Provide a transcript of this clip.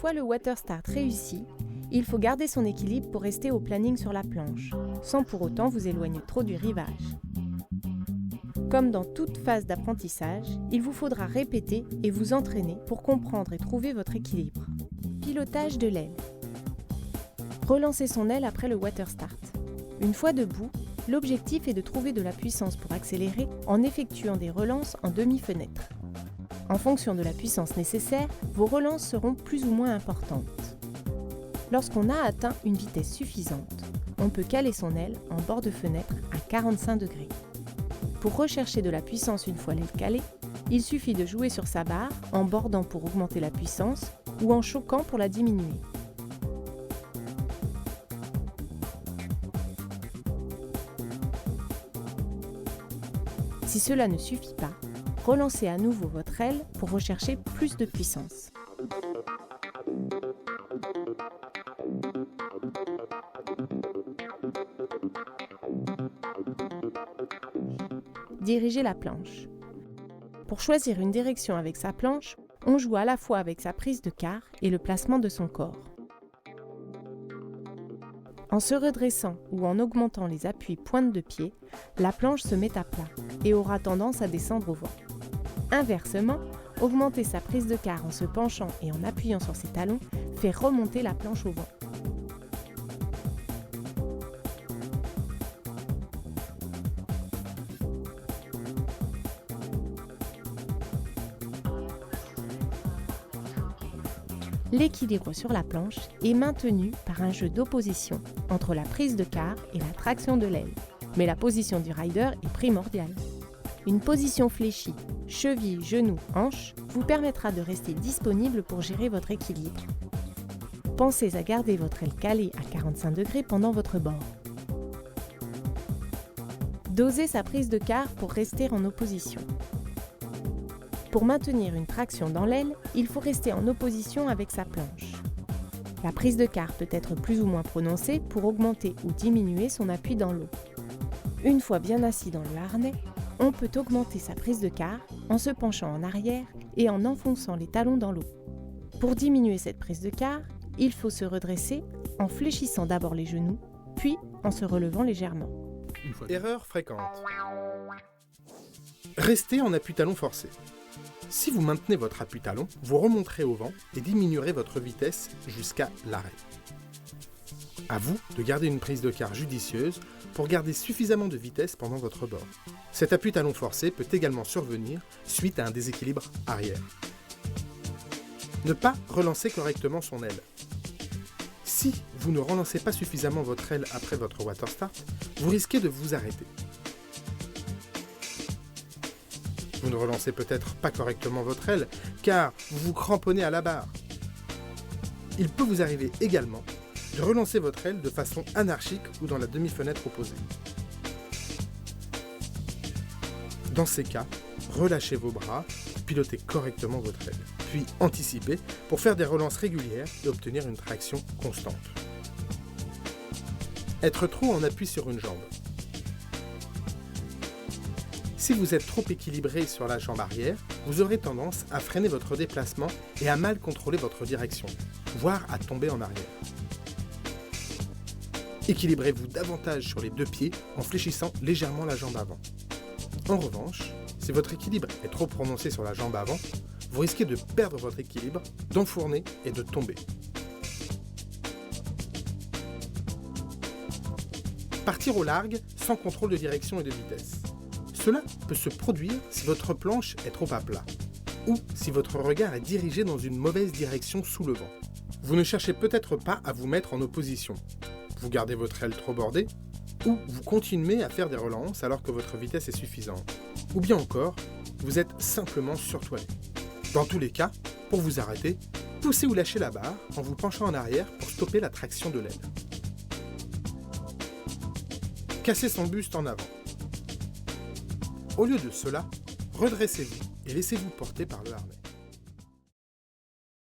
fois le water start réussi, il faut garder son équilibre pour rester au planning sur la planche, sans pour autant vous éloigner trop du rivage. Comme dans toute phase d'apprentissage, il vous faudra répéter et vous entraîner pour comprendre et trouver votre équilibre. Pilotage de l'aile. Relancez son aile après le water start. Une fois debout, l'objectif est de trouver de la puissance pour accélérer en effectuant des relances en demi-fenêtre. En fonction de la puissance nécessaire, vos relances seront plus ou moins importantes. Lorsqu'on a atteint une vitesse suffisante, on peut caler son aile en bord de fenêtre à 45 degrés. Pour rechercher de la puissance une fois l'aile calée, il suffit de jouer sur sa barre en bordant pour augmenter la puissance ou en choquant pour la diminuer. Si cela ne suffit pas, relancez à nouveau votre aile pour rechercher plus de puissance. Dirigez la planche. Pour choisir une direction avec sa planche, on joue à la fois avec sa prise de quart et le placement de son corps. En se redressant ou en augmentant les appuis pointe de pied, la planche se met à plat et aura tendance à descendre au vent. Inversement, augmenter sa prise de quart en se penchant et en appuyant sur ses talons fait remonter la planche au vent. L'équilibre sur la planche est maintenu par un jeu d'opposition entre la prise de quart et la traction de l'aile. Mais la position du rider est primordiale. Une position fléchie, cheville, genou, hanche, vous permettra de rester disponible pour gérer votre équilibre. Pensez à garder votre aile calée à 45 degrés pendant votre bord. Dosez sa prise de quart pour rester en opposition. Pour maintenir une traction dans l'aile, il faut rester en opposition avec sa planche. La prise de quart peut être plus ou moins prononcée pour augmenter ou diminuer son appui dans l'eau. Une fois bien assis dans le harnais, on peut augmenter sa prise de quart en se penchant en arrière et en enfonçant les talons dans l'eau. Pour diminuer cette prise de quart, il faut se redresser en fléchissant d'abord les genoux, puis en se relevant légèrement. Erreur fréquente. Restez en appui-talon forcé. Si vous maintenez votre appui-talon, vous remonterez au vent et diminuerez votre vitesse jusqu'à l'arrêt. À vous de garder une prise de quart judicieuse pour garder suffisamment de vitesse pendant votre bord. Cet appui-talon forcé peut également survenir suite à un déséquilibre arrière. Ne pas relancer correctement son aile. Si vous ne relancez pas suffisamment votre aile après votre water start, vous risquez de vous arrêter. Vous ne relancez peut-être pas correctement votre aile, car vous vous cramponnez à la barre. Il peut vous arriver également de relancer votre aile de façon anarchique ou dans la demi-fenêtre opposée. Dans ces cas, relâchez vos bras, pilotez correctement votre aile, puis anticipez pour faire des relances régulières et obtenir une traction constante. Être trop en appui sur une jambe. Si vous êtes trop équilibré sur la jambe arrière, vous aurez tendance à freiner votre déplacement et à mal contrôler votre direction, voire à tomber en arrière. Équilibrez-vous davantage sur les deux pieds en fléchissant légèrement la jambe avant. En revanche, si votre équilibre est trop prononcé sur la jambe avant, vous risquez de perdre votre équilibre, d'enfourner et de tomber. Partir au large sans contrôle de direction et de vitesse. Cela peut se produire si votre planche est trop à plat ou si votre regard est dirigé dans une mauvaise direction sous le vent. Vous ne cherchez peut-être pas à vous mettre en opposition. Vous gardez votre aile trop bordée ou vous continuez à faire des relances alors que votre vitesse est suffisante. Ou bien encore, vous êtes simplement surtoilé. Dans tous les cas, pour vous arrêter, poussez ou lâchez la barre en vous penchant en arrière pour stopper la traction de l'aile. Cassez son buste en avant. Au lieu de cela, redressez-vous et laissez-vous porter par le harnais.